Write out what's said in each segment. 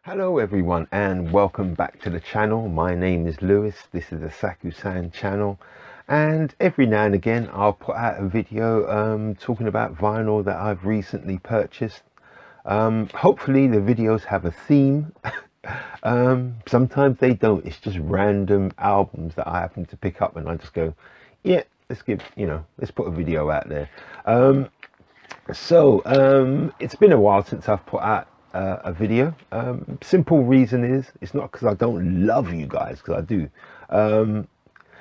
Hello everyone and welcome back to the channel. My name is Lewis. This is the Saku-san channel, and every now and again I'll put out a video talking about vinyl that I've recently purchased. Hopefully the videos have a theme. Sometimes they don't. It's just random albums that I happen to pick up and I just go, yeah, let's put a video out there. It's been a while since I've put out a video. Simple reason is it's not because I don't love you guys, because I do.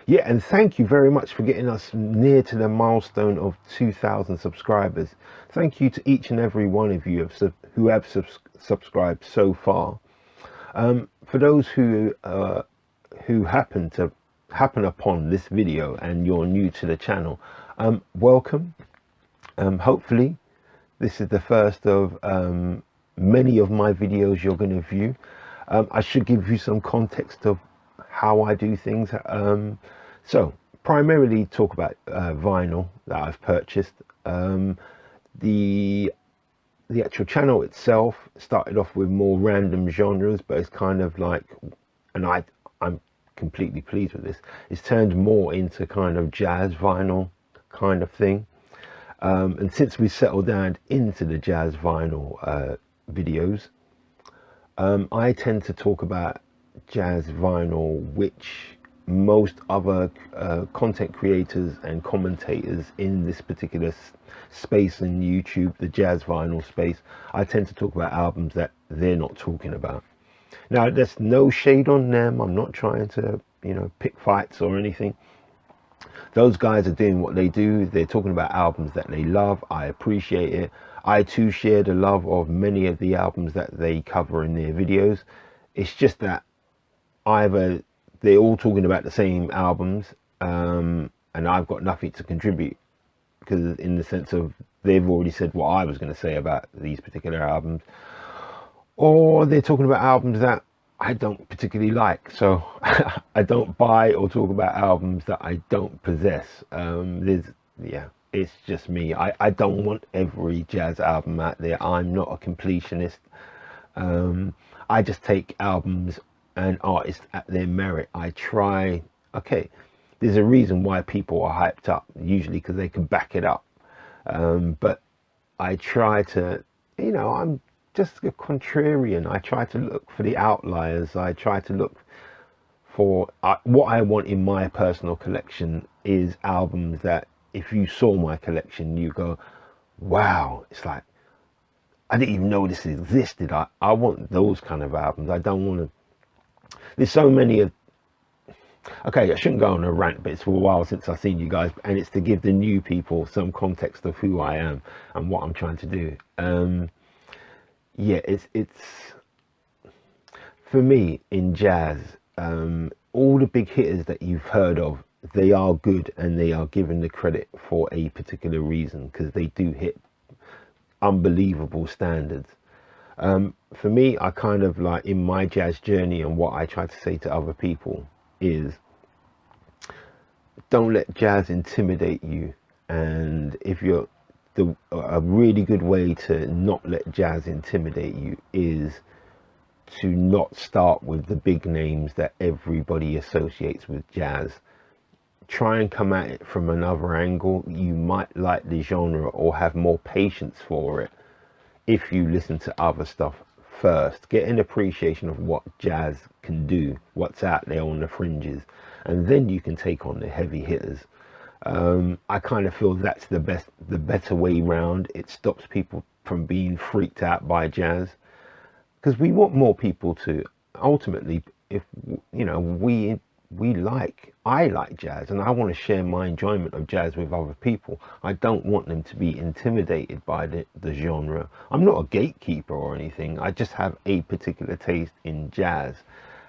Yeah, and thank you very much for getting us near to the milestone of 2,000 subscribers. Thank you to each and every one of you who have subscribed so far. For those who happen upon this video and you're new to the channel, welcome. Hopefully this is the first of many of my videos you're going to view. I should give you some context of how I do things. So primarily talk about vinyl that I've purchased. The actual channel itself started off with more random genres, but it's kind of like, and I'm completely pleased with this, it's turned more into kind of jazz vinyl kind of thing. And since we settled down into the jazz vinyl videos, I tend to talk about jazz vinyl, which most other content creators and commentators in this particular space in YouTube, the jazz vinyl space, I tend to talk about albums that they're not talking about. Now, there's no shade on them. I'm not trying to, pick fights or anything. Those guys are doing what they do. They're talking about albums that they love. I appreciate it. I too share the love of many of the albums that they cover in their videos. It's just that either they're all talking about the same albums, and I've got nothing to contribute, because in the sense of they've already said what I was going to say about these particular albums, or they're talking about albums that I don't particularly like, so I don't buy or talk about albums that I don't possess. It's just me. I don't want every jazz album out there. I'm not a completionist. I just take albums and artists at their merit. I try. Okay, there's a reason why people are hyped up, usually because they can back it up. But I try to, I'm just a contrarian. I try to look for the outliers. I try to look for what I want in my personal collection is albums that if you saw my collection, you go, wow, it's like, I didn't even know this existed. I want those kind of albums. I don't want to, there's so many of, okay, I shouldn't go on a rant, but it's for a while since I've seen you guys, and it's to give the new people some context of who I am and what I'm trying to do. Yeah, it's for me in jazz, all the big hitters that you've heard of, they are good and they are given the credit for a particular reason, because they do hit unbelievable standards. For me, I kind of like in my jazz journey, and what I try to say to other people is, don't let jazz intimidate you. And if you're a really good way to not let jazz intimidate you is to not start with the big names that everybody associates with jazz. Try and come at it from another angle. You might like the genre or have more patience for it if you listen to other stuff first. Get an appreciation of what jazz can do, what's out there on the fringes, and then you can take on the heavy hitters. I kind of feel that's the better way round. It stops people from being freaked out by jazz, because we want more people to ultimately, if I like jazz and I want to share my enjoyment of jazz with other people. I don't want them to be intimidated by the genre. I'm not a gatekeeper or anything. I just have a particular taste in jazz,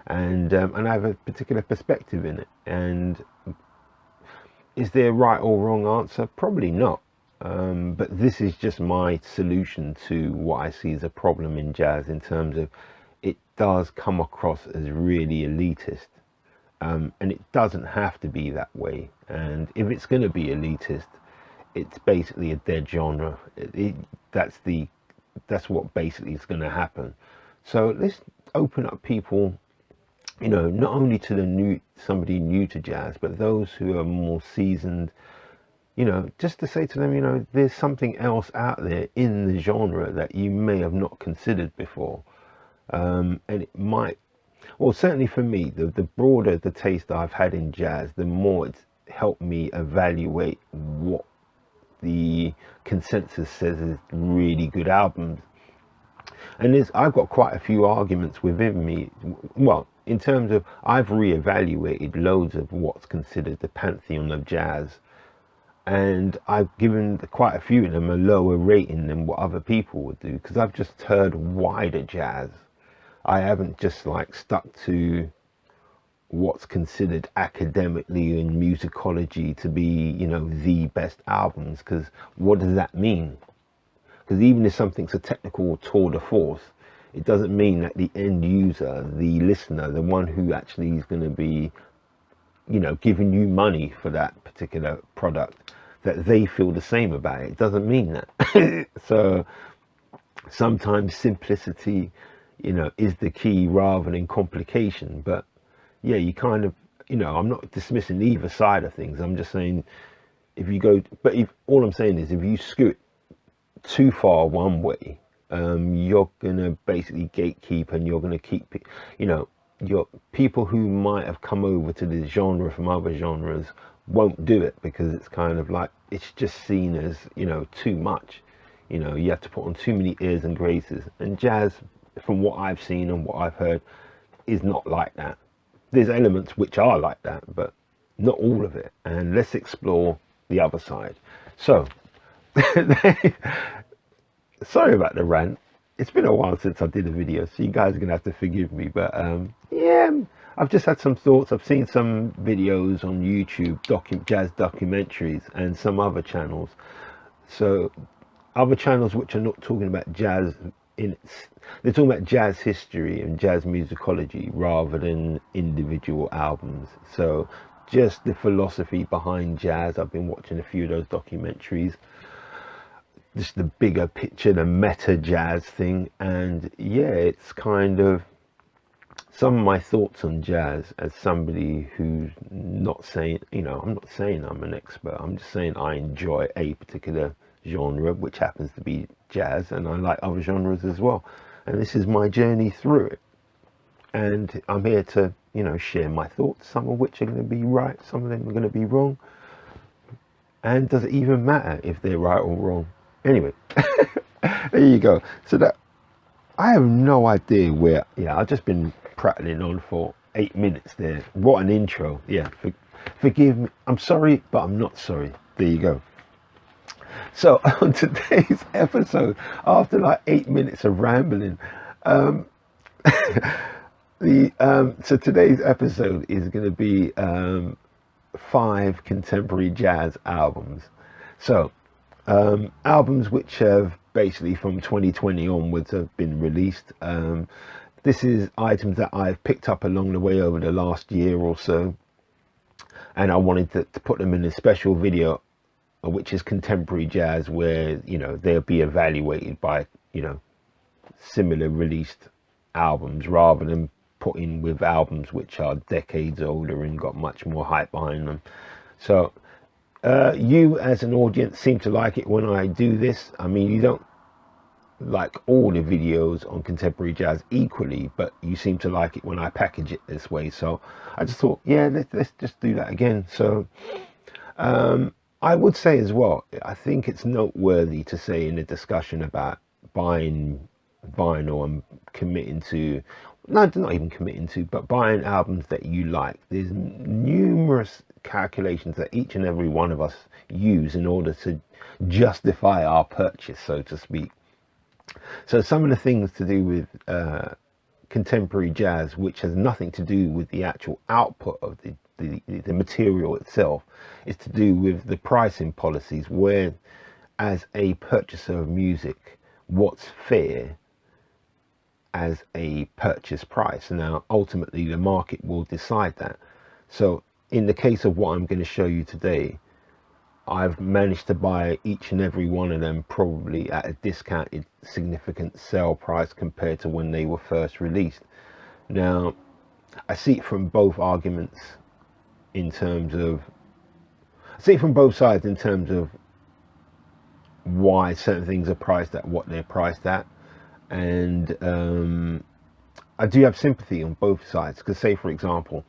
and I have a particular perspective in it. And is there a right or wrong answer? Probably not. But this is just my solution to what I see as a problem in jazz, in terms of it does come across as really elitist. And it doesn't have to be that way. And if it's going to be elitist, it's basically a dead genre. That's what basically is going to happen. So open up people, you know, not only to somebody new to jazz, but those who are more seasoned, you know, just to say to them, you know, there's something else out there in the genre that you may have not considered before. And it might, well, certainly for me, the broader the taste I've had in jazz, the more it's helped me evaluate what the consensus says is really good albums. And I've got quite a few arguments within me. Well, in terms of, I've reevaluated loads of what's considered the pantheon of jazz, and I've given quite a few of them a lower rating than what other people would do, because I've just heard wider jazz. I haven't just like stuck to what's considered academically in musicology to be, you know, the best albums, because what does that mean? Because even if something's a technical tour de force, it doesn't mean that the end user, the listener, the one who actually is going to be, you know, giving you money for that particular product, that they feel the same about it. It doesn't mean that. So sometimes simplicity, you know, is the key rather than complication. But yeah, you kind of, you know, I'm not dismissing either side of things. I'm just saying, if you go, but if all I'm saying is, if you scoot too far one way, you're gonna basically gatekeep, and you're gonna keep, you know, your people who might have come over to this genre from other genres won't do it, because it's kind of like, it's just seen as, you know, too much. You know, you have to put on too many ears and graces. And jazz, from what I've seen and what I've heard, is not like that. There's elements which are like that, but not all of it. And let's explore the other side. So sorry about the rant. It's been a while since I did a video, so you guys are gonna have to forgive me. But yeah, I've just had some thoughts. I've seen some videos on YouTube, jazz documentaries, and some other channels. So other channels which are not talking about jazz they're talking about jazz history and jazz musicology rather than individual albums. So just the philosophy behind jazz. I've been watching a few of those documentaries, just the bigger picture, the meta jazz thing. And yeah, it's kind of some of my thoughts on jazz as somebody who's not saying, you know, I'm not saying I'm an expert. I'm just saying I enjoy a particular genre, which happens to be jazz, and I like other genres as well. And this is my journey through it. And I'm here to, you know, share my thoughts, some of which are going to be right, some of them are going to be wrong. And does it even matter if they're right or wrong? Anyway, there you go. So that, I have no idea where, yeah, I've just been prattling on for 8 minutes there. What an intro. Yeah, forgive me. I'm sorry, but I'm not sorry. There you go. So on today's episode, after like 8 minutes of rambling, so today's episode is going to be 5 contemporary jazz albums. So albums which have basically from 2020 onwards have been released. This is items that I've picked up along the way over the last year or so, and I wanted to put them in a special video, which is contemporary jazz, where, you know, they'll be evaluated by, you know, similar released albums, rather than putting with albums which are decades older and got much more hype behind them. So you as an audience seem to like it when I do this. I mean, you don't like all the videos on contemporary jazz equally, but you seem to like it when I package it this way. So I just thought, yeah, let's just do that again. So I would say as well, I think it's noteworthy to say in a discussion about buying vinyl and committing to, no, not even committing to, but buying albums that you like. There's numerous calculations that each and every one of us use in order to justify our purchase, so to speak. So some of the things to do with contemporary jazz, which has nothing to do with the actual output of the material itself, is to do with the pricing policies, where as a purchaser of music, what's fair as a purchase price. Now ultimately the market will decide that. So in the case of what I'm going to show you today, I've managed to buy each and every one of them probably at a discounted significant sale price compared to when they were first released. Now, I see it from both arguments in terms of, I see it from both sides in terms of why certain things are priced at what they're priced at. And I do have sympathy on both sides, because say for example,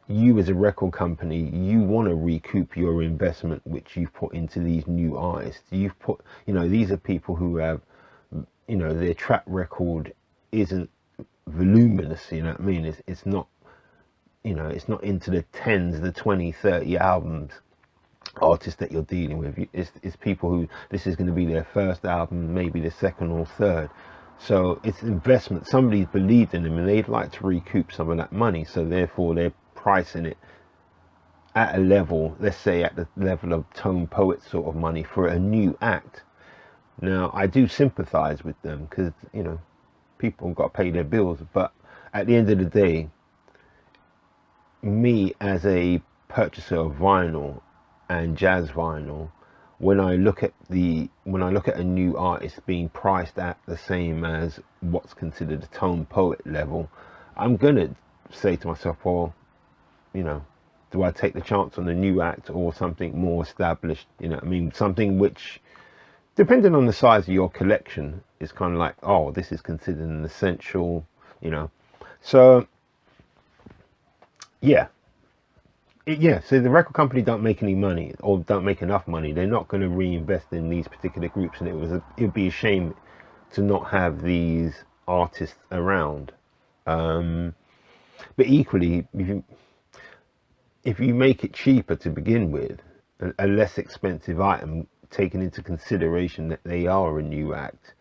you as a record company, you want to recoup your investment which you've put into these new artists. You've put, you know, these are people who have, you know, their track record isn't voluminous, you know what I mean? It's not, you know, it's not into the tens, the 20, 30 albums, artists that you're dealing with. It's people who, this is going to be their first album, maybe the second or third. So it's investment. Somebody's believed in them and they'd like to recoup some of that money. So therefore they're pricing it at a level, let's say at the level of Tone Poet sort of money for a new act. Now, I do sympathize with them because, you know, people have got to pay their bills. But at the end of the day, me as a purchaser of vinyl and jazz vinyl, when I look at a new artist being priced at the same as what's considered a Tone Poet level, I'm gonna say to myself, well, you know, do I take the chance on a new act or something more established? You know what I mean? Something which, depending on the size of your collection, is kind of like, oh, this is considered an essential, you know. So yeah, so the record company don't make any money or don't make enough money. They're not going to reinvest in these particular groups, and it'd be a shame to not have these artists around. But equally, if you make it cheaper to begin with, a less expensive item, taking into consideration that they are a new act,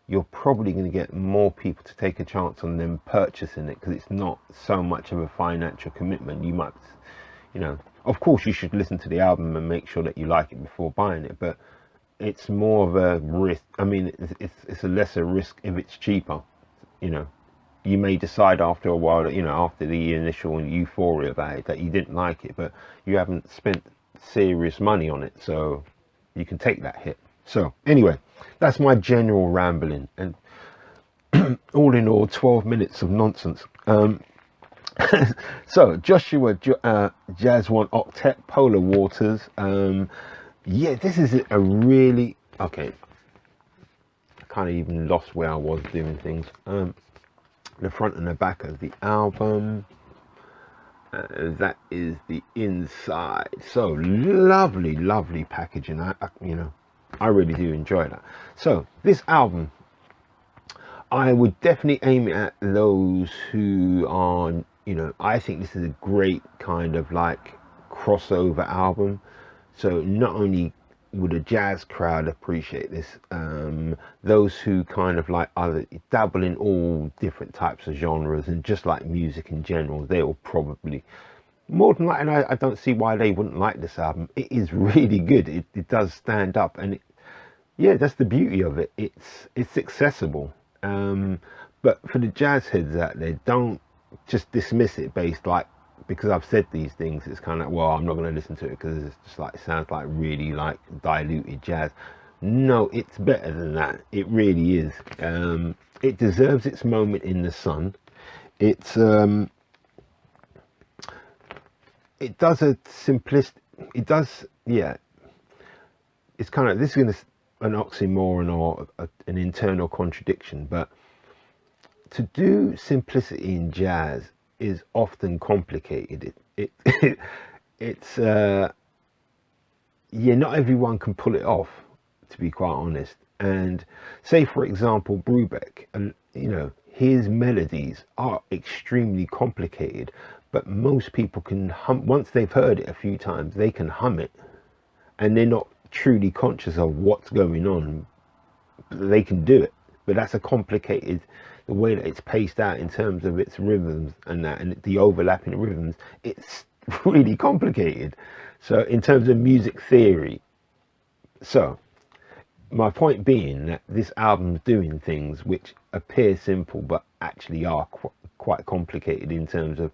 you're probably going to get more people to take a chance on them purchasing it, because it's not so much of a financial commitment. You might, you know, of course you should listen to the album and make sure that you like it before buying it, but it's more of a risk. I mean, it's a lesser risk if it's cheaper. You know, you may decide after a while that, you know, after the initial euphoria about it, that you didn't like it, but you haven't spent serious money on it, so you can take that hit. So anyway, that's my general rambling, and all in all 12 minutes of nonsense. So Joshua, Jazz One Octet, Polar Waters. Yeah, this is a really, okay, I kind of even lost where I was doing things. The front and the back of the album, that is the inside. So lovely packaging. You know, I really do enjoy that. So this album, I would definitely aim it at those who are, you know, I think this is a great kind of like crossover album. So not only would a jazz crowd appreciate this, those who kind of like either dabble in all different types of genres and just like music in general, they will probably, more than likely, and I don't see why they wouldn't like this album. It is really good. It does stand up, and yeah, that's the beauty of it. It's accessible. But for the jazz heads out there, don't just dismiss it based like, because I've said these things, it's kind of like, well, I'm not going to listen to it because it's just like, it sounds like really like diluted jazz. No, it's better than that. It really is. It deserves its moment in the sun. It's it does a simplist. It does, yeah. It's kind of, this is going to an oxymoron or an internal contradiction, but to do simplicity in jazz is often complicated. It's yeah, not everyone can pull it off, to be quite honest. And say for example Brubeck, and you know, his melodies are extremely complicated, but most people can hum, once they've heard it a few times, they can hum it, and they're not truly conscious of what's going on. They can do it, but that's a complicated, the way that it's paced out in terms of its rhythms and that, and the overlapping rhythms, it's really complicated. So in terms of music theory, so my point being that this album's doing things which appear simple but actually are quite complicated in terms of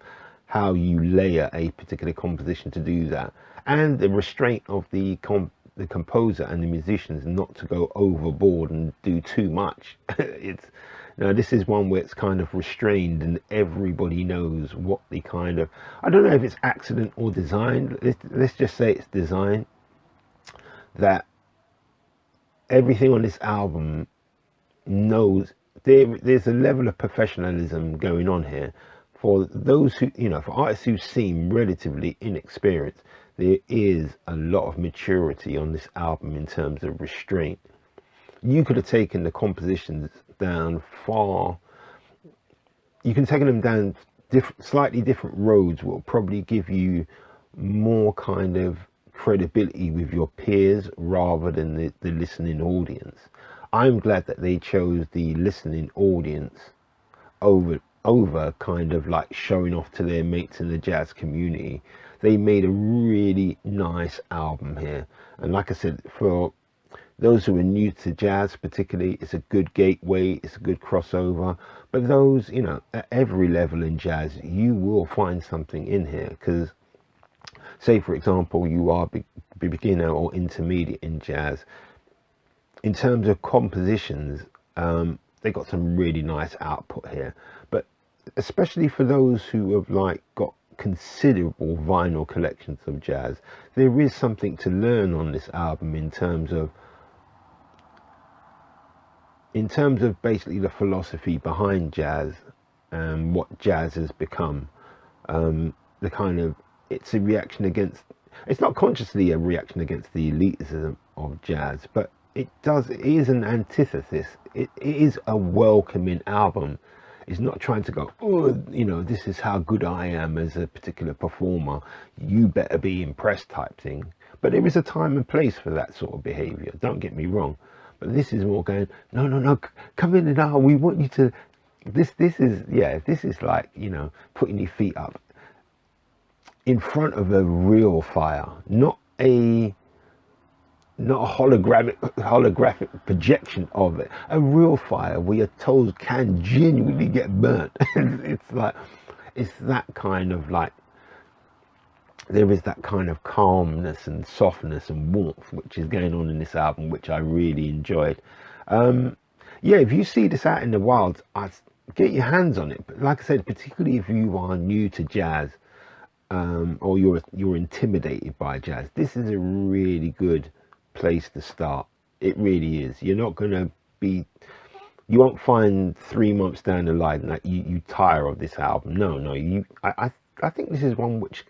how you layer a particular composition to do that, and the restraint of the composer and the musicians not to go overboard and do too much. It's now this is one where it's kind of restrained and everybody knows what the kind of, I don't know if it's accident or design, let's just say it's design, that everything on this album knows there's a level of professionalism going on here. For those who, you know, for artists who seem relatively inexperienced, there is a lot of maturity on this album in terms of restraint. You could have taken the compositions down far, you can take them down slightly different roads, will probably give you more kind of credibility with your peers rather than the listening audience. I'm glad that they chose the listening audience over kind of like showing off to their mates in the jazz community. They made a really nice album here, and like I said, for those who are new to jazz particularly, it's a good gateway, it's a good crossover. But those, you know, at every level in jazz, you will find something in here, because say for example you are beginner or intermediate in jazz, in terms of compositions, they got some really nice output here. But especially for those who have like got considerable vinyl collections of jazz, there is something to learn on this album in terms of basically the philosophy behind jazz and what jazz has become. The kind of, it's a reaction against, it's not consciously a reaction against the elitism of jazz, but it is an antithesis. It is a welcoming album. It's not trying to go, oh, you know, this is how good I am as a particular performer, you better be impressed type thing. But there is a time and place for that sort of behavior, don't get me wrong. But this is more going, no, come in now, we want you to, this is like, you know, putting your feet up in front of a real fire, not a holographic projection of it, a real fire where your toes can genuinely get burnt. It's like, it's that kind of like, there is that kind of calmness and softness and warmth which is going on in this album, which I really enjoyed. Yeah, if you see this out in the wild, I'd get your hands on it. But like I said, particularly if you are new to jazz, or you're intimidated by jazz, this is a really good place to start. It really is. You're not gonna be, you won't find 3 months down the line that you tire of this album. No, I think this is one which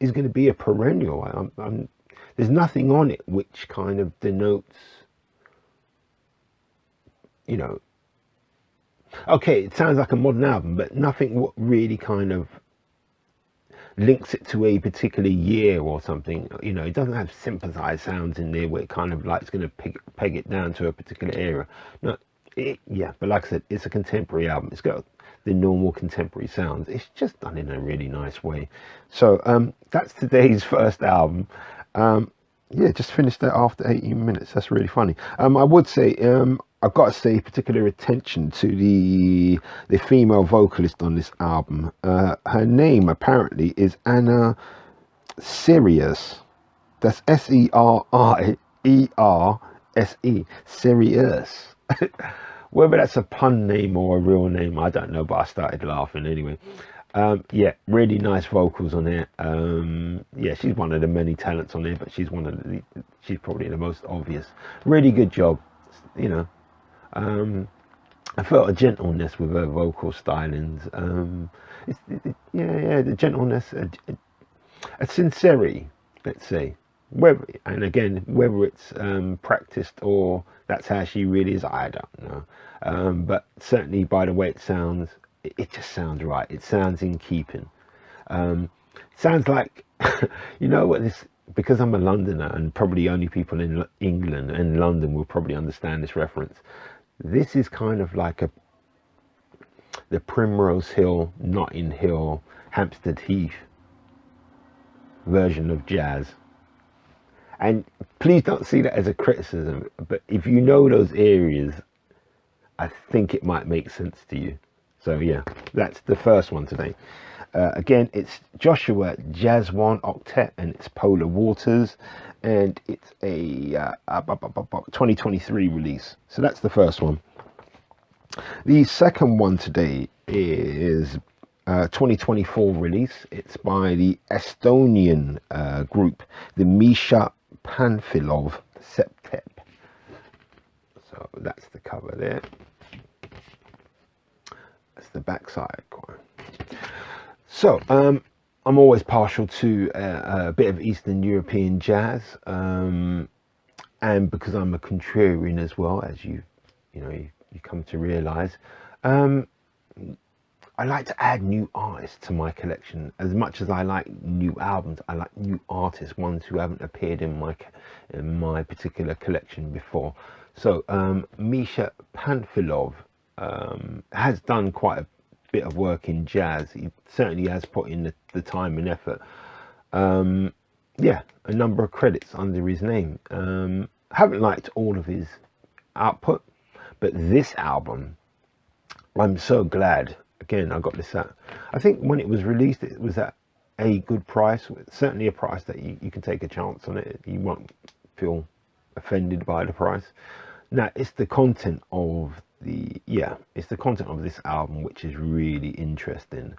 is going to be a perennial. There's nothing on it which kind of denotes, you know, okay, it sounds like a modern album, but nothing what really kind of links it to a particular year or something. You know, it doesn't have synthesized sounds in there where it kind of like it's going to peg it down to a particular era. No, yeah, but like I said, it's a contemporary album. It's got the normal contemporary sounds. It's just done in a really nice way. So that's today's first album. Yeah, just finished that after 18 minutes. That's really funny. I would say, I've got to say particular attention to the female vocalist on this album. Her name apparently is Anna Sirius. That's Serierse. Sirius. Whether that's a pun name or a real name, I don't know, but I started laughing anyway. Yeah, really nice vocals on here. Yeah, she's one of the many talents on here, but she's she's probably the most obvious. Really good job, you know. I felt a gentleness with her vocal stylings. Yeah, the gentleness, a sincerity, let's say. Whether it's practiced or that's how she really is, I don't know. But certainly by the way it sounds, it just sounds right. It sounds in keeping. Sounds like, you know what, this, because I'm a Londoner and probably only people in England and London will probably understand this reference. This is kind of like the Primrose Hill, Notting Hill, Hampstead Heath version of jazz. And please don't see that as a criticism, but if you know those areas, I think it might make sense to you. So yeah, that's the first one today. Again, it's Joshua Jazz One Octet, and it's Polar Waters, and it's a 2023 release. So that's the first one. The second one today is 2024 release. It's by the Estonian group, the Misha Panfilov Septet. So that's the cover there. That's the backside. So I'm always partial to a bit of Eastern European jazz, and because I'm a contrarian as well, as you come to realize, I like to add new artists to my collection. As much as I like new albums, I like new artists, ones who haven't appeared in my particular collection before. So Misha Panfilov has done quite a bit of work in jazz. He certainly has put in the time and effort. Yeah, a number of credits under his name. Haven't liked all of his output, but this album, I'm so glad. Again, I got this at, I think when it was released, it was at a good price. Certainly a price that you can take a chance on it. You won't feel offended by the price. Now, it's the content of it's the content of this album which is really interesting.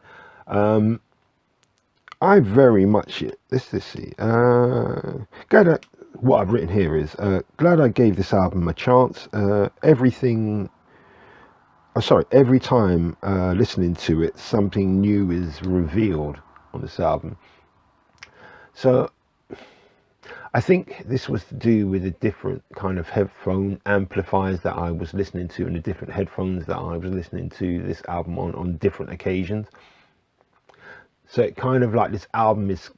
I very much, let's see, glad that what I've written here is, glad I gave this album a chance. Every time listening to it, something new is revealed on this album. So I think this was to do with the different kind of headphone amplifiers that I was listening to, and the different headphones that I was listening to this album on different occasions. So it kind of like, this album is,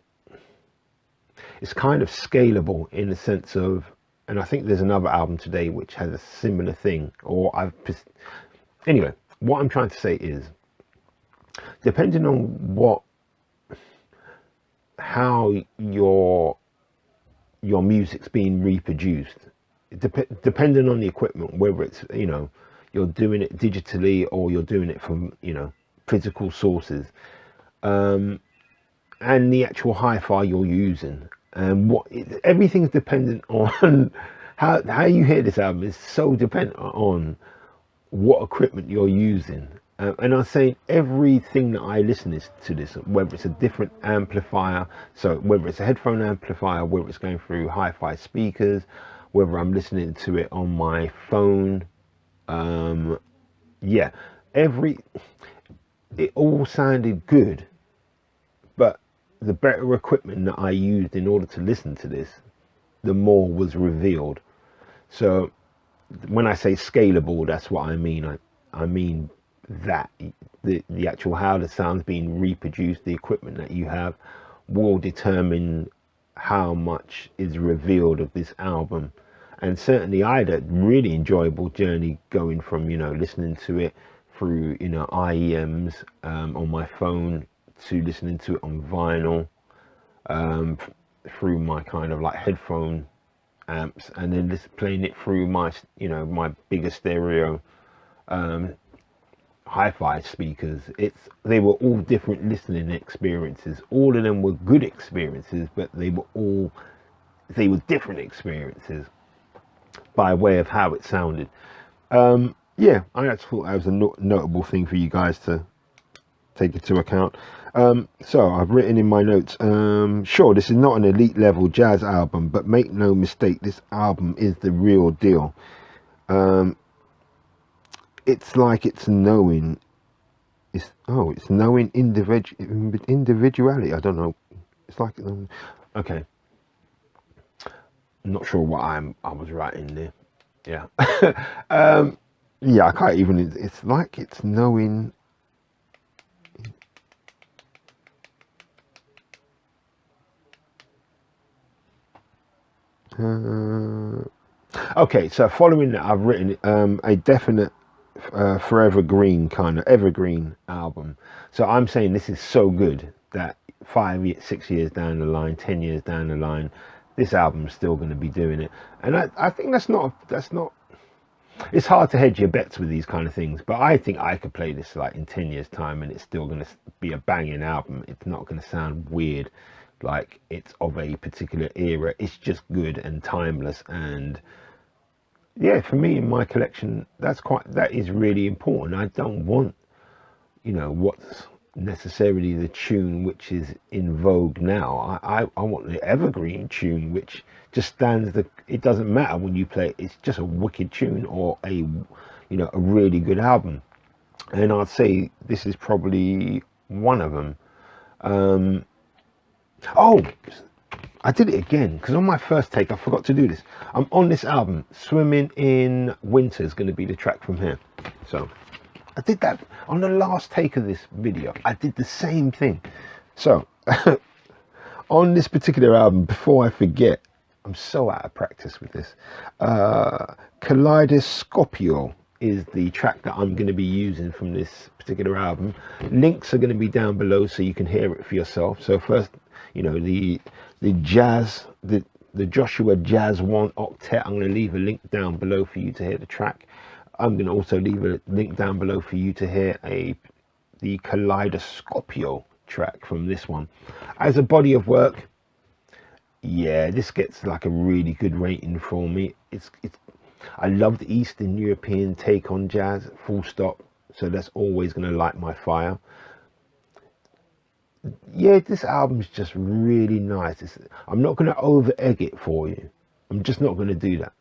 it's kind of scalable in the sense of, and I think there's another album today which has a similar thing, or anyway, what I'm trying to say is, depending on how your music's being reproduced, depending on the equipment, whether it's, you're doing it digitally or you're doing it from, physical sources, and the actual hi-fi you're using, and everything's dependent on how you hear this album is so dependent on what equipment you're using. And I'm saying everything that I listen to this, whether it's a different amplifier, so whether it's a headphone amplifier, whether it's going through hi-fi speakers, whether I'm listening to it on my phone, yeah, it all sounded good, but the better equipment that I used in order to listen to this, the more was revealed. So when I say scalable, that's what I mean. I mean that the actual how the sound's being reproduced, the equipment that you have, will determine how much is revealed of this album. And certainly I had a really enjoyable journey going from, listening to it through, IEMs on my phone, to listening to it on vinyl, through my kind of like headphone amps, and then just playing it through my, my bigger stereo hi-fi speakers. They were all different listening experiences. All of them were good experiences, but they were different experiences by way of how it sounded. Yeah, I just thought that was a notable thing for you guys to take into account. So I've written in my notes, sure, this is not an elite level jazz album, but make no mistake, this album is the real deal. It's like it's knowing individuality. I don't know. It's like, okay. I'm not sure what I was writing there. Yeah. Yeah, I can't even, it's like it's knowing. Okay, so following that, I've written a definite forever green kind of evergreen album. So I'm saying this is so good that 6 years down the line, 10 years down the line, this album's still going to be doing it. And I think that's not it's hard to hedge your bets with these kind of things, but I think I could play this like in 10 years time and it's still going to be a banging album. It's not going to sound weird like it's of a particular era. It's just good and timeless. And yeah, for me in my collection, that is really important. I don't want, what's necessarily the tune which is in vogue now. I want the evergreen tune which just it doesn't matter when you play it, it's just a wicked tune or a really good album. And I'd say this is probably one of them. Oh, I did it again because on my first take I forgot to do this. I'm on this album. Swimming in Winter is going to be the track from here. So I did that on the last take of this video. I did the same thing. So on this particular album, before I forget, I'm so out of practice with this. Kaleidoscopio is the track that I'm going to be using from this particular album. Links are going to be down below so you can hear it for yourself. So first, the jazz, the Joshua Jazz 1 octet, I'm going to leave a link down below for you to hear the track. I'm going to also leave a link down below for you to hear the Kaleidoscopio track from this one. As a body of work, yeah, this gets like a really good rating for me. I love the Eastern European take on jazz, full stop. So that's always going to light my fire. Yeah, this album's just really nice. I'm not going to over egg it for you. I'm just not going to do that.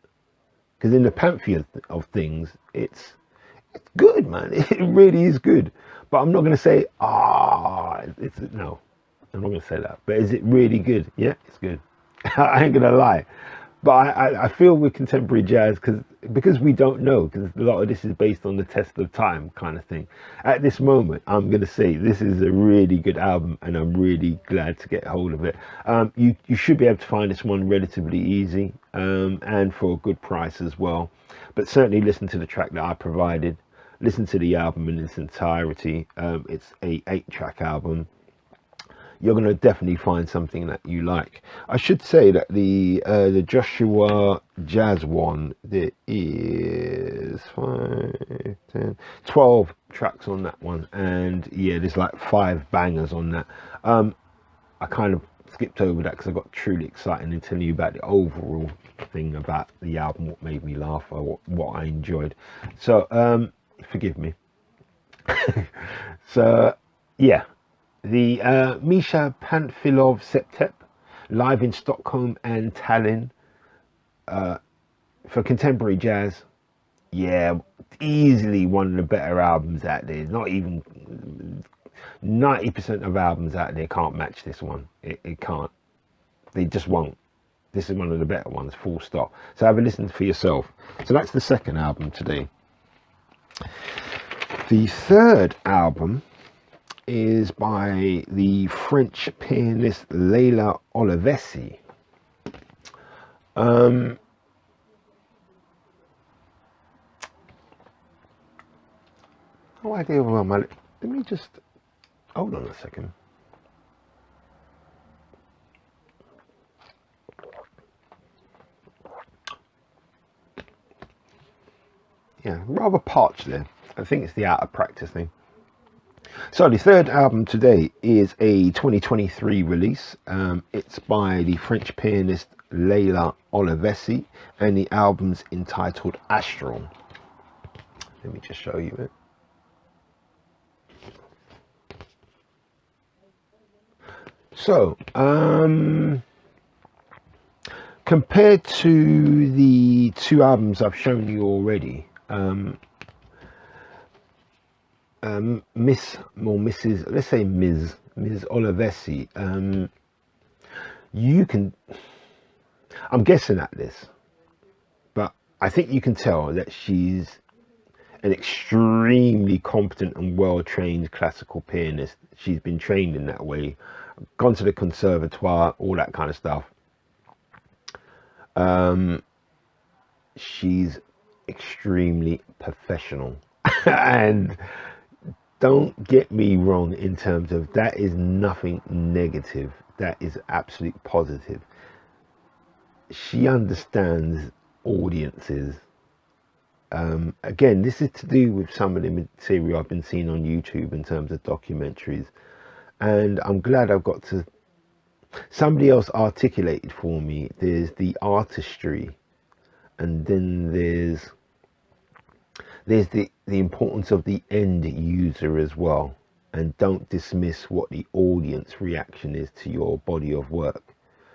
Because in the pantheon of things, it's good, man. It really is good. But I'm not going to say, no. I'm not going to say that. But is it really good? Yeah, it's good. I ain't going to lie. But I feel with contemporary jazz, because we don't know, because a lot of this is based on the test of time kind of thing. At this moment, I'm going to say this is a really good album and I'm really glad to get hold of it. You should be able to find this one relatively easy and for a good price as well. But certainly listen to the track that I provided. Listen to the album in its entirety. It's a 8-track album. You're going to definitely find something that you like. I should say that the Joshua Jazz one, there is 5, 10, 12 tracks on that one. And yeah, there's like 5 bangers on that. I kind of skipped over that because I got truly excited in telling you about the overall thing about the album, what made me laugh or what I enjoyed. So forgive me. So yeah. The Misha Panfilov Septet, live in Stockholm and Tallinn. For contemporary jazz, yeah, easily one of the better albums out there. Not even 90% of albums out there can't match this one. It can't. They just won't. This is one of the better ones, full stop. So have a listen for yourself. So that's the second album today. The third album is by the French pianist Leila Olivesi. No idea where let me just hold on a second. Yeah, rather parched there. I think it's the out of practice thing. So the third album today is a 2023 release. It's by the French pianist Leila Olivesi and the album's entitled Astral. Let me just show you it. So, compared to the 2 albums I've shown you already, Mrs. Let's say Ms. Olivesi, I'm guessing at this, but I think you can tell that she's an extremely competent and well-trained classical pianist. She's been trained in that way, gone to the conservatoire, all that kind of stuff. She's extremely professional and don't get me wrong in terms of that is nothing negative. That is absolute positive. She understands audiences Again, this is to do with some of the material I've been seeing on YouTube in terms of documentaries, and I'm glad I've got to somebody else articulated for me. There's the artistry, and then there's the importance of the end user as well. And don't dismiss what the audience reaction is to your body of work,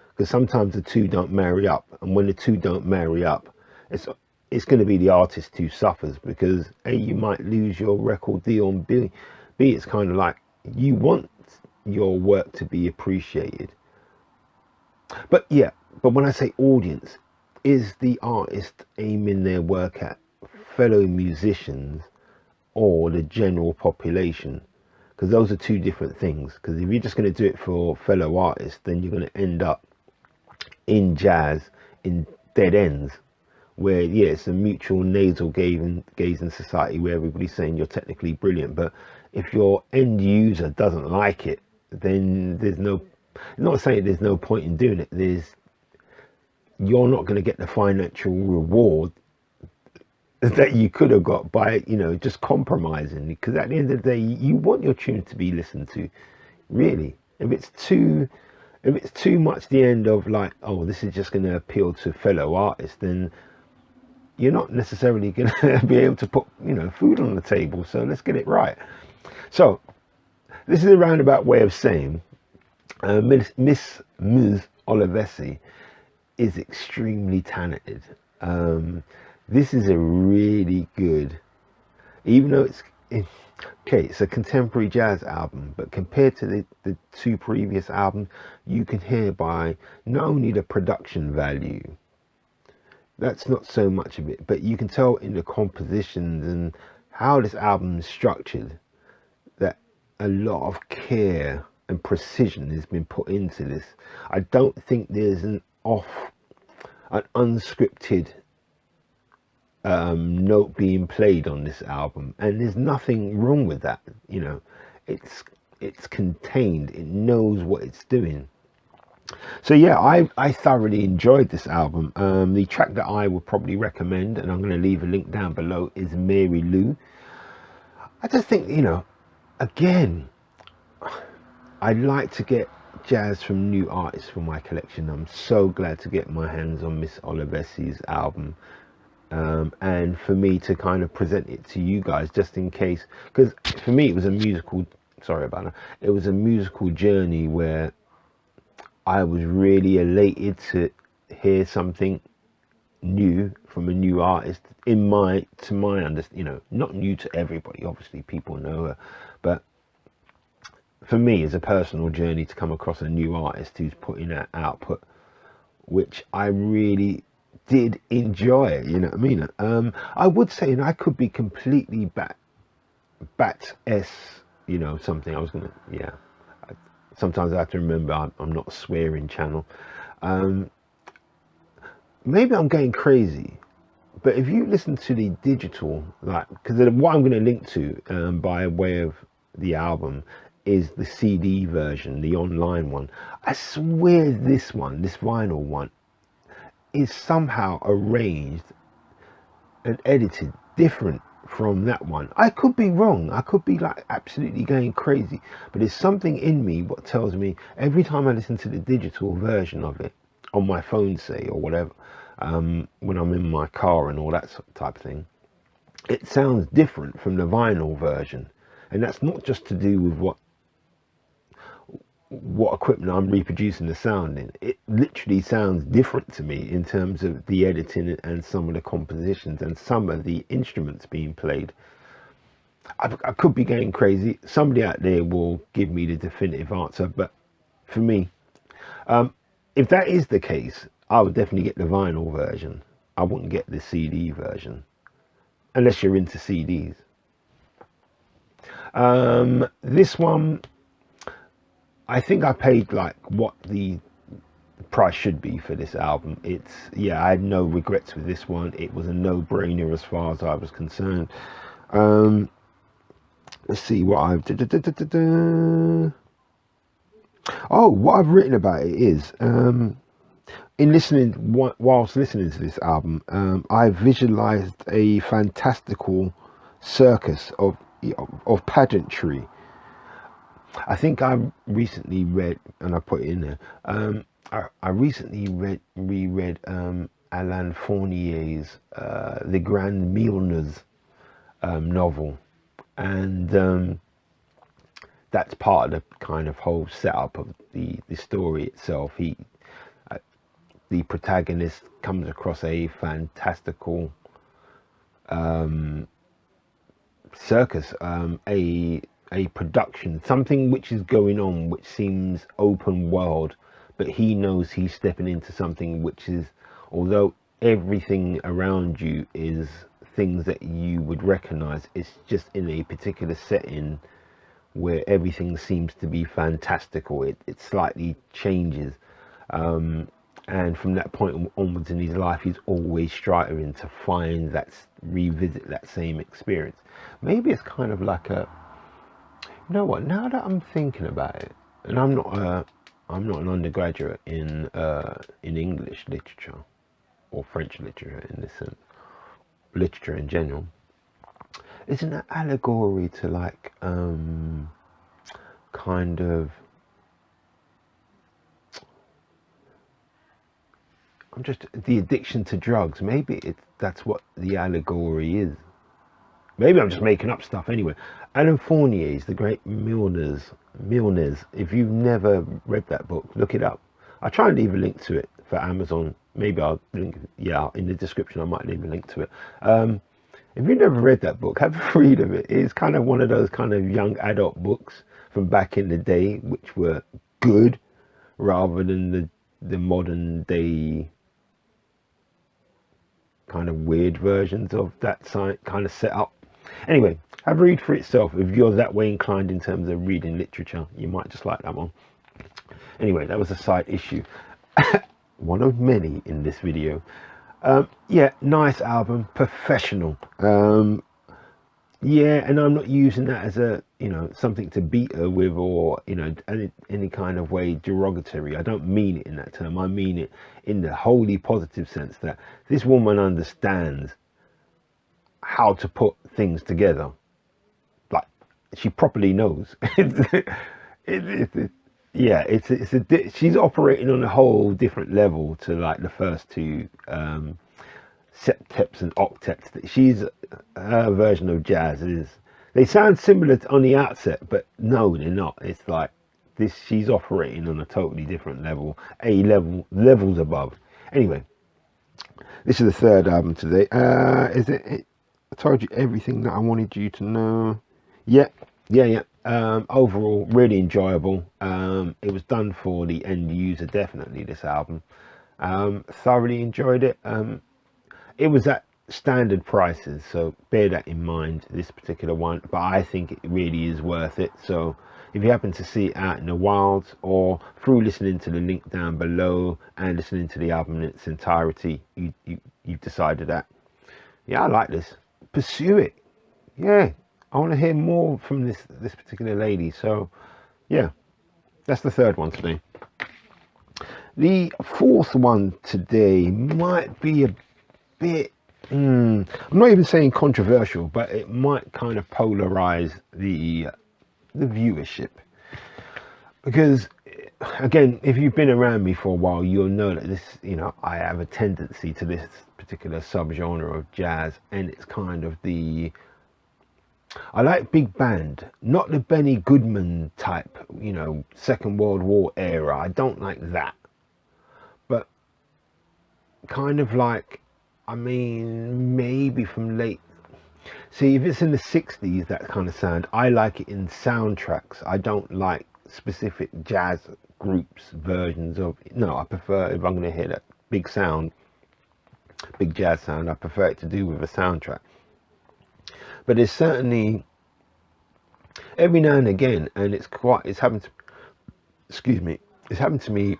because sometimes the two don't marry up, and when the two don't marry up, it's going to be the artist who suffers, because A, you might lose your record deal, and B, it's kind of like you want your work to be appreciated. But yeah, but when I say audience, is the artist aiming their work at fellow musicians or the general population? Because those are two different things. Because if you're just going to do it for fellow artists, then you're going to end up in jazz in dead ends, where yeah, it's a mutual nasal gazing society where everybody's saying you're technically brilliant, but if your end user doesn't like it, then there's no, I'm not saying there's no point in doing it, you're not going to get the financial reward that you could have got by, you know, just compromising. Because at the end of the day, you want your tune to be listened to, really. If it's too much the end of like, oh, this is just going to appeal to fellow artists, then you're not necessarily going to be able to put, you know, food on the table. So let's get it right. So this is a roundabout way of saying Miss Olivesi is extremely talented. This is a really good, even though it's a contemporary jazz album, but compared to the two previous albums, you can hear by not only the production value, that's not so much of it, but you can tell in the compositions and how this album is structured that a lot of care and precision has been put into this. I don't think there's an unscripted note being played on this album, and there's nothing wrong with that. You know, it's contained, it knows what it's doing. So yeah, I thoroughly enjoyed this album. The track that I would probably recommend, and I'm going to leave a link down below, is Mary Lou. I just think, you know, again, I'd like to get jazz from new artists for my collection. I'm so glad to get my hands on Miss Olivesi's album, and for me to kind of present it to you guys, just in case, because for me it was a musical, sorry about that, it was a musical journey where I was really elated to hear something new from a new artist to my understanding, you know, not new to everybody, obviously people know her, but for me, it's a personal journey to come across a new artist who's putting out output, which I really did enjoy, you know what I mean? I would say, and I could be completely bat s, you know, something I was gonna, yeah. Sometimes I have to remember I'm not a swearing channel. Maybe I'm going crazy, but if you listen to the digital, like, because what I'm going to link to by way of the album is the CD version, the online one. I swear this vinyl one, is somehow arranged and edited different from that one. I could be wrong, I could be like absolutely going crazy, but there's something in me what tells me every time I listen to the digital version of it on my phone, say, or whatever, when I'm in my car and all that type of thing, it sounds different from the vinyl version. And that's not just to do with what equipment I'm reproducing the sound in. It literally sounds different to me in terms of the editing and some of the compositions and some of the instruments being played. I could be going crazy. Somebody out there will give me the definitive answer, but for me, if that is the case, I would definitely get the vinyl version. I wouldn't get the CD version unless you're into CDs. This one, I think I paid like what the price should be for this album. It's, yeah, I had no regrets with this one. It was a no-brainer as far as I was concerned. Let's see what I've oh, what I've written about it is in listening, whilst listening to this album, I visualized a fantastical circus of pageantry. I think I recently read, and I put it in there. I recently reread Alain Fournier's The Grand Milnes novel, and that's part of the kind of whole setup of the story itself. The protagonist comes across a fantastical circus, a production, something which is going on, which seems open world, but he knows he's stepping into something which is, although everything around you is things that you would recognize, it's just in a particular setting where everything seems to be fantastical. It slightly changes. And from that point onwards in his life, he's always striving to find that, revisit that same experience. Maybe it's kind of like a, you know what? Now that I'm thinking about it, and I'm not an undergraduate in English literature or French literature in this sense, literature in general. It's an allegory to like kind of, I'm just, the addiction to drugs. Maybe that's what the allegory is. Maybe I'm just making up stuff anyway. Alain Fournier's The Great Milnes. If you've never read that book, look it up. I'll try and leave a link to it for Amazon. Maybe I'll link, yeah, in the description I might leave a link to it. If you've never read that book, have a read of it. It's kind of one of those kind of young adult books from back in the day, which were good, rather than the modern day kind of weird versions of that kind of setup. Anyway, have a read for itself. If you're that way inclined in terms of reading literature, you might just like that one. Anyway, that was a side issue. One of many in this video. Yeah, nice album, professional. Yeah, and I'm not using that as a, you know, something to beat her with, or, you know, any kind of way derogatory. I don't mean it in that term. I mean it in the wholly positive sense that this woman understands how to put things together. Like, she properly knows. Yeah, she's operating on a whole different level to like the first two septets and octets. She's, her version of jazz is, they sound similar on the outset, but no, they're not. It's like this, she's operating on a totally different level, levels above. Anyway, this is the third album today. Is it, I told you everything that I wanted you to know. Yeah. Overall, really enjoyable. It was done for the end user, definitely, this album. Thoroughly enjoyed it. It was at standard prices, so bear that in mind, this particular one, but I think it really is worth it. So if you happen to see it out in the wilds, or through listening to the link down below and listening to the album in its entirety, you've decided that, yeah, I like this, pursue it. Yeah, I want to hear more from this particular lady. So yeah, that's the third one today. The fourth one today might be a bit, I'm not even saying controversial, but it might kind of polarize the viewership, because again, if you've been around me for a while, you'll know that this, you know, I have a tendency to this particular subgenre of jazz, and it's kind of the, I like big band, not the Benny Goodman type, you know, Second World War era. I don't like that, but kind of like, I mean, maybe from late, see, if it's in the 60s, that kind of sound, I like it in soundtracks. I don't like specific jazz groups versions of, no, I prefer, if I'm going to hear that big sound, big jazz sound, I prefer it to do with a soundtrack. But there's certainly, every now and again, and it's happened to, excuse me, it's happened to me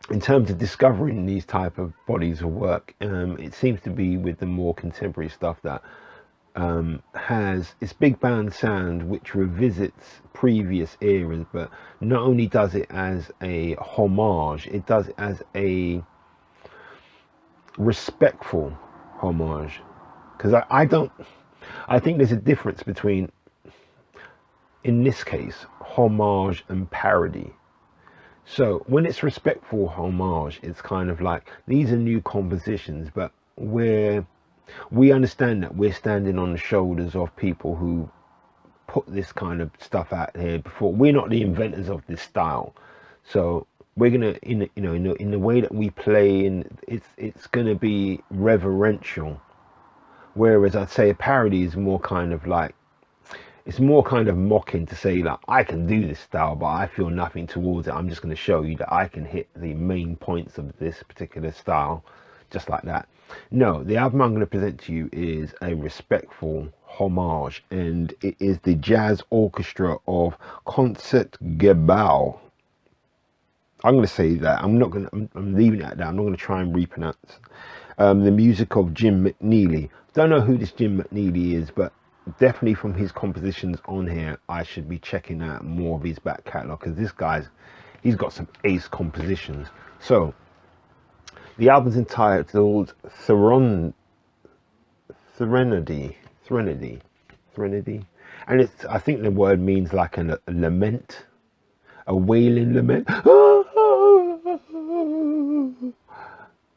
in terms of discovering these type of bodies of work. It seems to be with the more contemporary stuff that has its big band sound, which revisits previous eras, but not only does it as a homage, it does it as a respectful homage. Because I think there's a difference between, in this case, homage and parody. So when it's respectful homage, it's kind of like, these are new compositions, but we understand that we're standing on the shoulders of people who put this kind of stuff out here before. We're not the inventors of this style, so we're gonna, in the way that we play, and it's gonna be reverential. Whereas I'd say a parody is more kind of like, it's more kind of mocking, to say like, I can do this style, but I feel nothing towards it. I'm just going to show you that I can hit the main points of this particular style, just like that. No, the album I'm going to present to you is a respectful homage, and it is the jazz orchestra of Concertgebouw. I'm going to say that. I'm leaving it at that. I'm not going to try and repronounce. The music of Jim McNeely. Don't know who this Jim McNeely is, but definitely from his compositions on here, I should be checking out more of his back catalogue, because this he's got some ace compositions. So the album's entitled Serenity, and I think the word means like a lament, a wailing lament.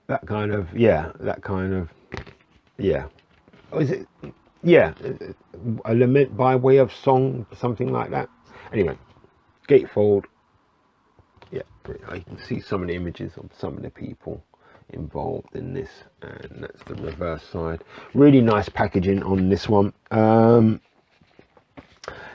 That kind of, yeah. Oh, is it? Yeah, a lament by way of song, something like that. Anyway, gatefold. Yeah, you can see some of the images of some of the people involved in this, and that's the reverse side. Really nice packaging on this one.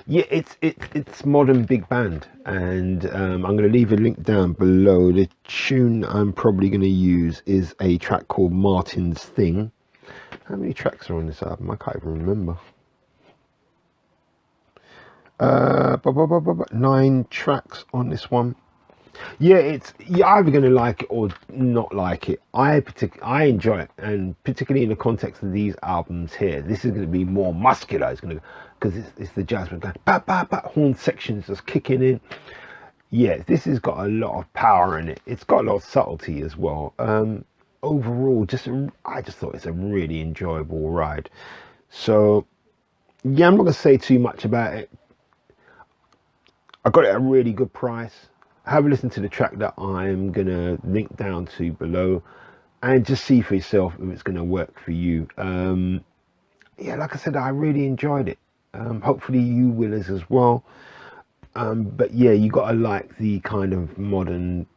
Yeah, it's modern big band, and I'm going to leave a link down below. The tune I'm probably going to use is a track called Martin's Thing. How many tracks are on this album? I can't even remember. 9 tracks on this one. Yeah, you're either going to like it or not like it. I enjoy it, and particularly in the context of these albums here, this is going to be more muscular. It's going to, because it's the jazz going ba ba ba, horn sections just kicking in. Yeah, this has got a lot of power in it. It's got a lot of subtlety as well. Overall, I just thought it's a really enjoyable ride. So yeah, I'm not going to say too much about it. I got it at a really good price. Have a listen to the track that I'm going to link down to below, and just see for yourself if it's going to work for you. Yeah, like I said, I really enjoyed it. Hopefully you will as well. But yeah, you got to like the kind of modern,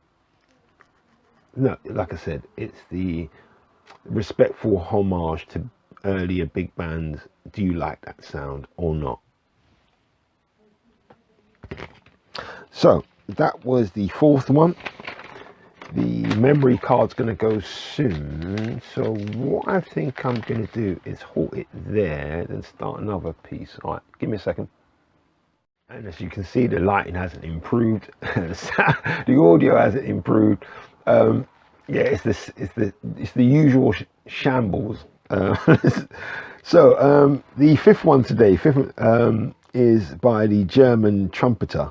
no, like I said, it's the respectful homage to earlier big bands. Do you like that sound or not? So that was the 4th one. The memory card's going to go soon, so what I think I'm going to do is halt it there, then start another piece. All right, give me a second. And as you can see, the lighting hasn't improved, the audio hasn't improved. Yeah, it's the usual shambles. So the 5th one today, is by the German trumpeter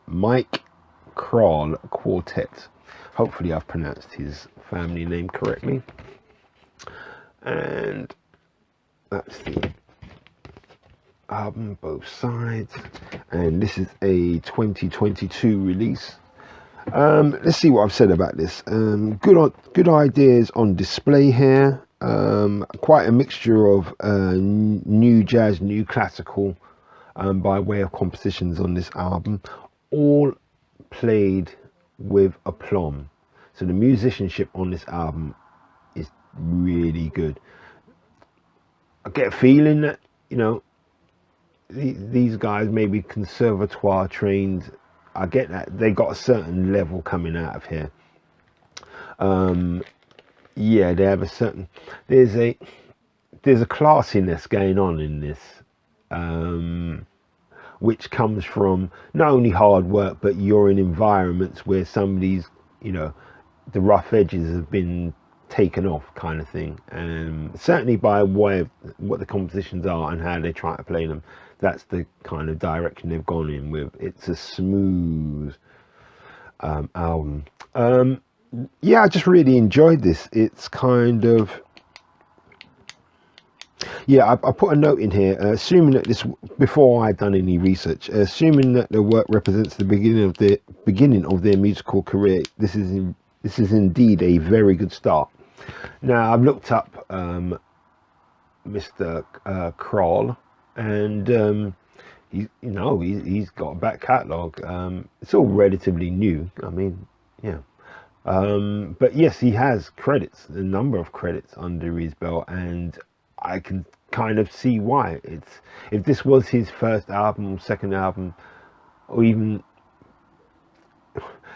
Mike Kral Quartet. Hopefully I've pronounced his family name correctly. And that's the album, both sides, and this is a 2022 release. Let's see what I've said about this. Good ideas on display here. Quite a mixture of new jazz, new classical, by way of compositions on this album, all played with aplomb. So the musicianship on this album is really good. I get a feeling that, you know, these guys may be conservatoire trained. I get that they got a certain level coming out of here. Yeah, they have a certain, there's a classiness going on in this, which comes from not only hard work, but you're in environments where somebody's, you know, the rough edges have been taken off kind of thing, and certainly by way of what the compositions are and how they try to play them, that's the kind of direction they've gone in with. It's a smooth album. Yeah, I just really enjoyed this. It's kind of, yeah, I put a note in here, assuming that this, before I'd done any research, assuming that the work represents the beginning of their musical career, this is indeed a very good start. Now, I've looked up Mr. Kroll, and he's got a back catalogue. It's all relatively new. I mean, yeah. But yes, he has credits, a number of credits under his belt, and I can kind of see why. It's, if this was his first album, second album, or even,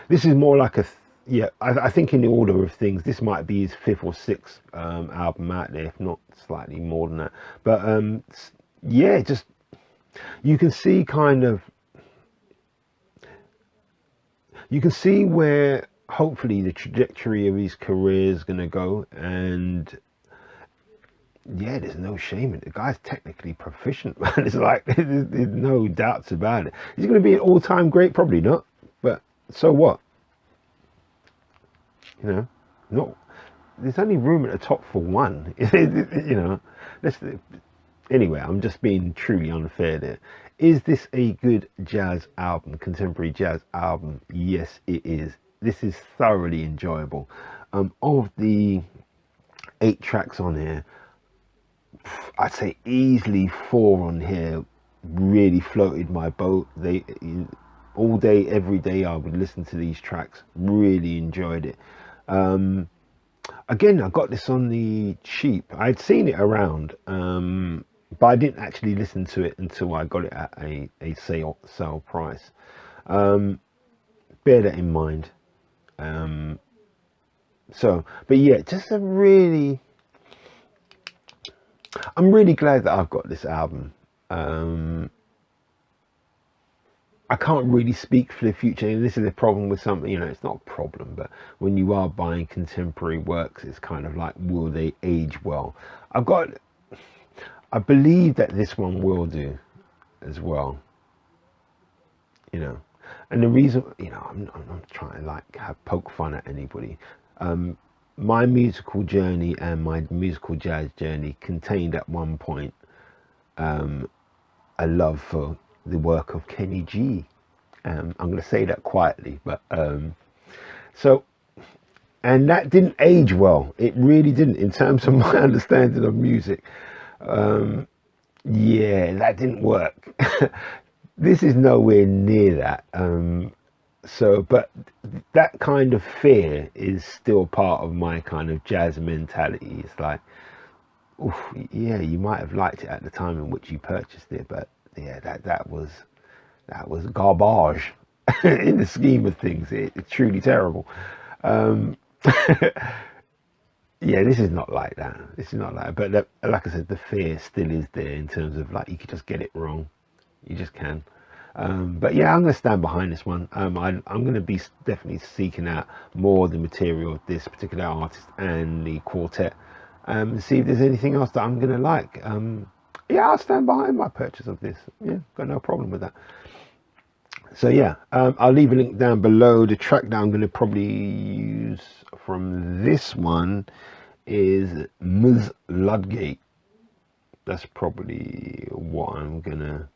this is more like a, yeah, I think in the order of things, this might be his fifth or sixth album out there, if not slightly more than that. But yeah, just, you can see kind of, you can see where hopefully the trajectory of his career is going to go. And yeah, there's no shame in it. The guy's technically proficient, man. It's like, there's no doubts about it. He's going to be an all-time great, probably not, but so what? You know, not, there's only room at the top for one. You know, anyway, I'm just being truly unfair there. Is this a good jazz album, contemporary jazz album? Yes, it is. This is thoroughly enjoyable. Of the 8 tracks on here, I'd say easily 4 on here really floated my boat. They, all day, every day, I would listen to these tracks. Really enjoyed it. Again, I got this on the cheap. I'd seen it around, but I didn't actually listen to it until I got it at a sale price. Bear that in mind. But yeah, just a really, I'm really glad that I've got this album. I can't really speak for the future, and this is a problem with something, you know, it's not a problem, but when you are buying contemporary works, it's kind of like, will they age well? I believe that this one will do as well, you know. And the reason, you know, I'm not trying to like poke fun at anybody. My musical journey and my musical jazz journey contained at one point a love for the work of Kenny G. I'm going to say that quietly, but so, and that didn't age well. It really didn't, in terms of my understanding of music. Yeah, that didn't work. This is nowhere near that. But that kind of fear is still part of my kind of jazz mentality. It's like, oof, yeah, you might have liked it at the time in which you purchased it, but yeah, that was garbage in the scheme of things. It's truly terrible. Yeah, this is not like that. This is not like that. But like I said, the fear still is there in terms of like, you could just get it wrong. You just can. But yeah, I'm going to stand behind this one. I'm going to be definitely seeking out more of the material of this particular artist and the quartet, and see if there's anything else that I'm going to like. Yeah, I'll stand behind my purchase of this. Yeah, got no problem with that. So yeah, I'll leave a link down below. The track that I'm going to probably use from this one is Ms. Ludgate. That's probably what I'm gonna,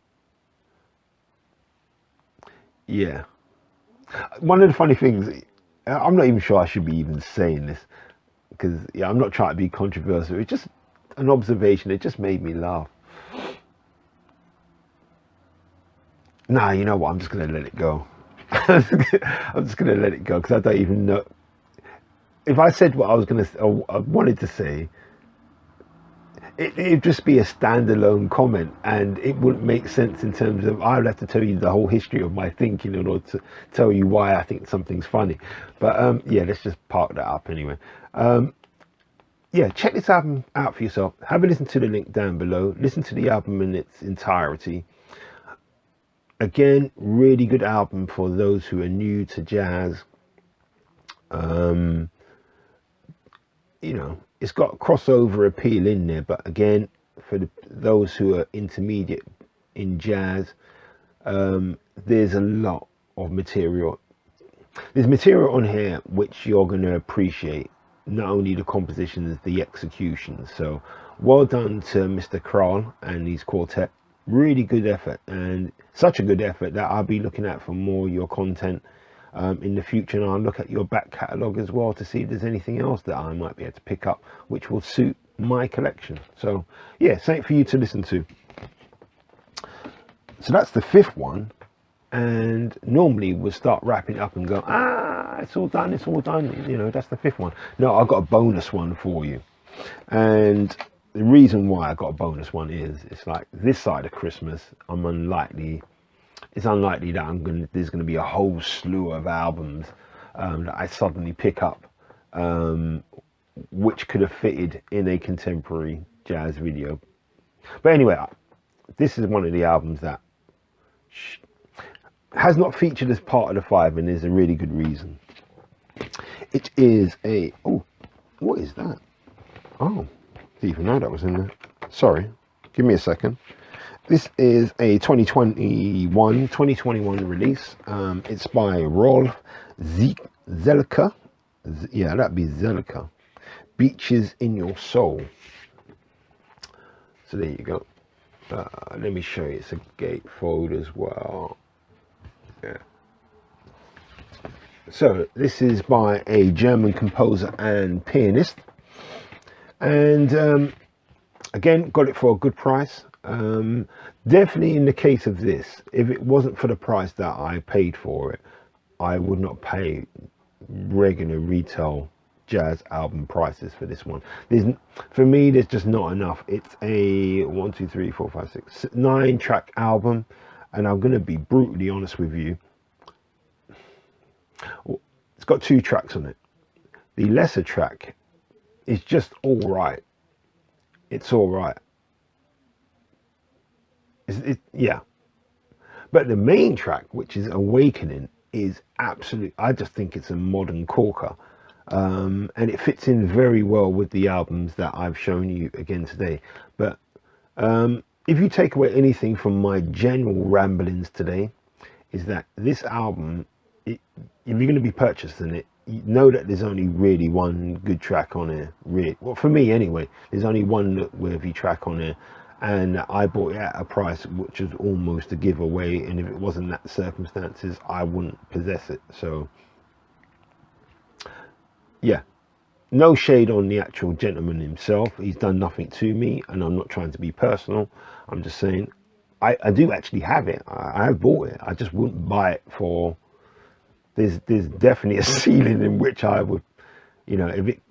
yeah. One of the funny things, I'm not even sure I should be even saying this, because yeah, I'm not trying to be controversial. It's just an observation. It just made me laugh. Nah, you know what? I'm just gonna let it go. I'm just gonna let it go, because I don't even know. If I said what I wanted to say, it'd just be a standalone comment, and it wouldn't make sense in terms of, I would have to tell you the whole history of my thinking in order to tell you why I think something's funny. But yeah, let's just park that up anyway. Yeah, check this album out for yourself. Have a listen to the link down below. Listen to the album in its entirety. Again, really good album for those who are new to jazz. you know, it's got crossover appeal in there, but again, for those who are intermediate in jazz, there's a lot of material. There's material on here which you're going to appreciate, not only the compositions, the execution. So well done to Mr. Kral and his quartet. Really good effort, and such a good effort that I'll be looking at for more of your content in the future, and I'll look at your back catalogue as well to see if there's anything else that I might be able to pick up which will suit my collection. So yeah, something for you to listen to. So that's the fifth one, and normally we'll start wrapping up and go, it's all done, it's all done, you know, that's the fifth one. No, I've got a bonus one for you, and the reason why I got a bonus one is it's like this side of Christmas, it's unlikely that there's going to be a whole slew of albums that I suddenly pick up, which could have fitted in a contemporary jazz video. But anyway, this is one of the albums that has not featured as part of the five, and there's a really good reason. It is a, oh, what is that? Oh, didn't even know that was in there. Sorry, give me a second. This is a 2021 release. It's by Rolf Zelka. Yeah, that'd be Zelka. Beaches in Your Soul. So there you go. Let me show you. It's a gatefold as well. Yeah. So this is by a German composer and pianist, and again, got it for a good price. Definitely in the case of this, if it wasn't for the price that I paid for it, I would not pay regular retail jazz album prices for this one. For me, there's just not enough. It's a 9 track album, and I'm going to be brutally honest with you. It's got 2 tracks on it. The lesser track is just all right. It's all right. Yeah. But the main track, which is Awakening, is absolute. I just think it's a modern corker. And it fits in very well with the albums that I've shown you again today. But if you take away anything from my general ramblings today, is that this album, if you're going to be purchasing it, you know that there's only really one good track on here. Well, for me anyway, there's only one worthy track on here, and I bought it at a price which was almost a giveaway, and if it wasn't that circumstances, I wouldn't possess it. So yeah, no shade on the actual gentleman himself. He's done nothing to me, and I'm not trying to be personal. I'm just saying I do actually have it. I have bought it. I just wouldn't buy it for. There's definitely a ceiling in which I would, you know, if it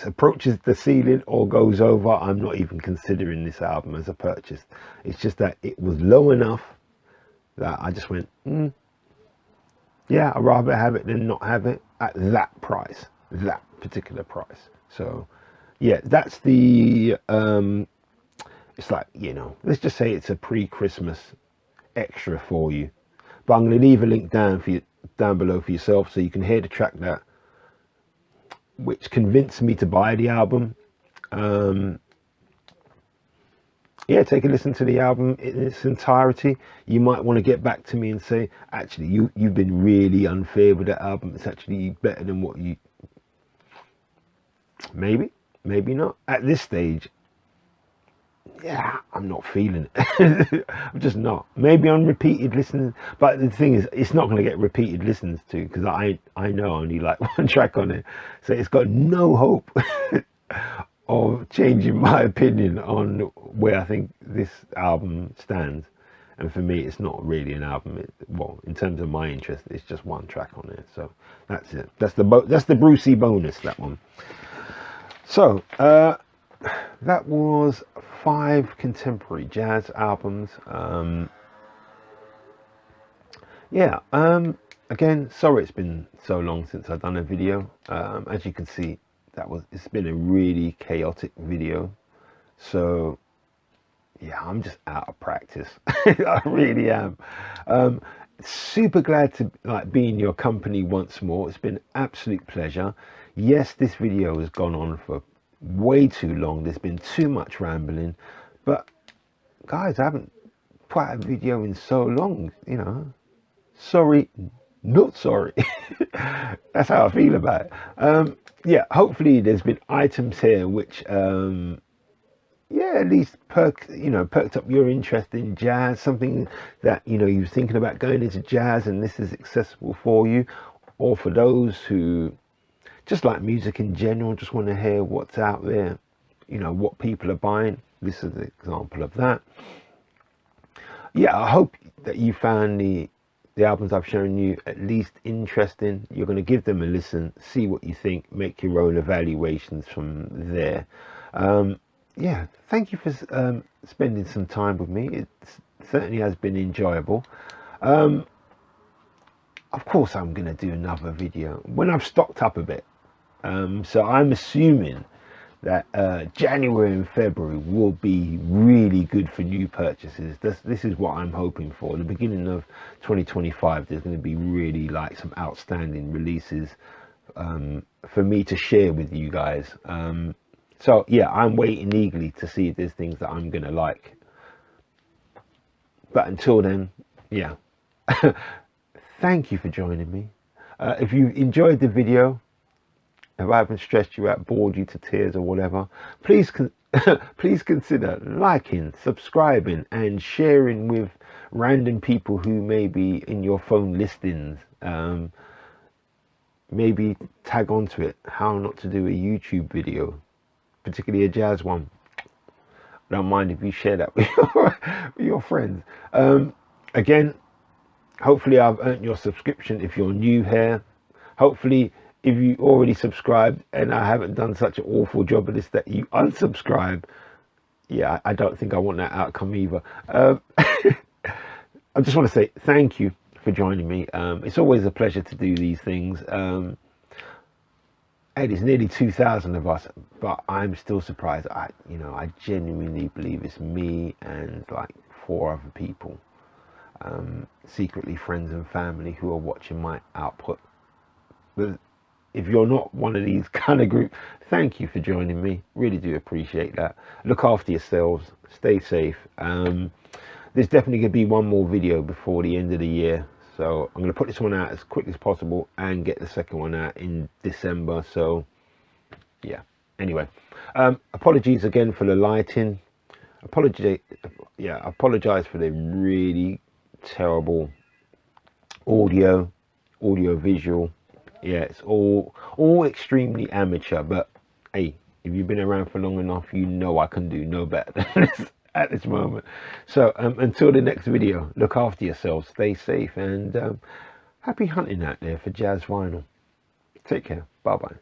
approaches the ceiling or goes over, I'm not even considering this album as a purchase. It's just that it was low enough that I just went, yeah, I'd rather have it than not have it at that price, that particular price. So yeah, that's the it's like, you know, let's just say it's a pre-Christmas extra for you. But I'm going to leave a link down below for yourself, so you can hear the track that which convinced me to buy the album. Yeah, take a listen to the album in its entirety. You might want to get back to me and say, actually, you've been really unfair with that album. It's actually better than what you. Maybe not at this stage. Yeah, I'm not feeling it. I'm just not. Maybe on repeated listens, but the thing is, it's not going to get repeated listens to, because I know only like one track on it, so it's got no hope of changing my opinion on where I think this album stands. And for me, it's not really an album. Well, in terms of my interest, it's just one track on it. So that's it. That's the Brucey bonus, that one. So that was 5 contemporary jazz albums. Yeah, again, sorry it's been so long since I've done a video. As you can see, it's been a really chaotic video. So yeah, I'm just out of practice. I really am. super glad to be in your company once more. It's been an absolute pleasure. Yes, this video has gone on for way too long. There's been too much rambling, but guys, I haven't put out a video in so long, you know. Sorry, not sorry. That's how I feel about it. Yeah, hopefully there's been items here which yeah, at least perked up your interest in jazz, something that you were thinking about going into jazz, and this is accessible for you. Or for those who just like music in general, just want to hear what's out there, what people are buying. This is an example of that. Yeah, I hope that you found the albums I've shown you at least interesting. You're going to give them a listen, see what you think, make your own evaluations from there. Yeah, thank you for spending some time with me. It certainly has been enjoyable. Of course, I'm going to do another video when I've stocked up a bit. So I'm assuming that January and February will be really good for new purchases. This is what I'm hoping for. The beginning of 2025, there's going to be really some outstanding releases for me to share with you guys. So yeah, I'm waiting eagerly to see if there's things that I'm going to like. But until then, yeah. Thank you for joining me. If you enjoyed the video, if I haven't stressed you out, bored you to tears or whatever, please please consider liking, subscribing and sharing with random people who may be in your phone listings. Maybe tag onto it how not to do a YouTube video, particularly a jazz one. I don't mind if you share that with your friends. Again, hopefully I've earned your subscription if you're new here. Hopefully if you already subscribed and I haven't done such an awful job of this that you unsubscribe. Yeah, I don't think I want that outcome either. I just want to say thank you for joining me. It's always a pleasure to do these things. And it's nearly 2,000 of us, but I'm still surprised. I genuinely believe it's me and 4 other people, secretly friends and family, who are watching my output. But if you're not one of these kind of group, thank you for joining me. Really do appreciate that. Look after yourselves. Stay safe. There's definitely going to be one more video before the end of the year. So I'm going to put this one out as quick as possible and get the second one out in December. So yeah. Anyway, apologies again for the lighting. Apologize for the really terrible audio visual. Yeah, it's all extremely amateur, but hey, if you've been around for long enough, I can do no better than this at this moment. So until the next video, look after yourselves, stay safe, and happy hunting out there for jazz vinyl. Take care. Bye bye.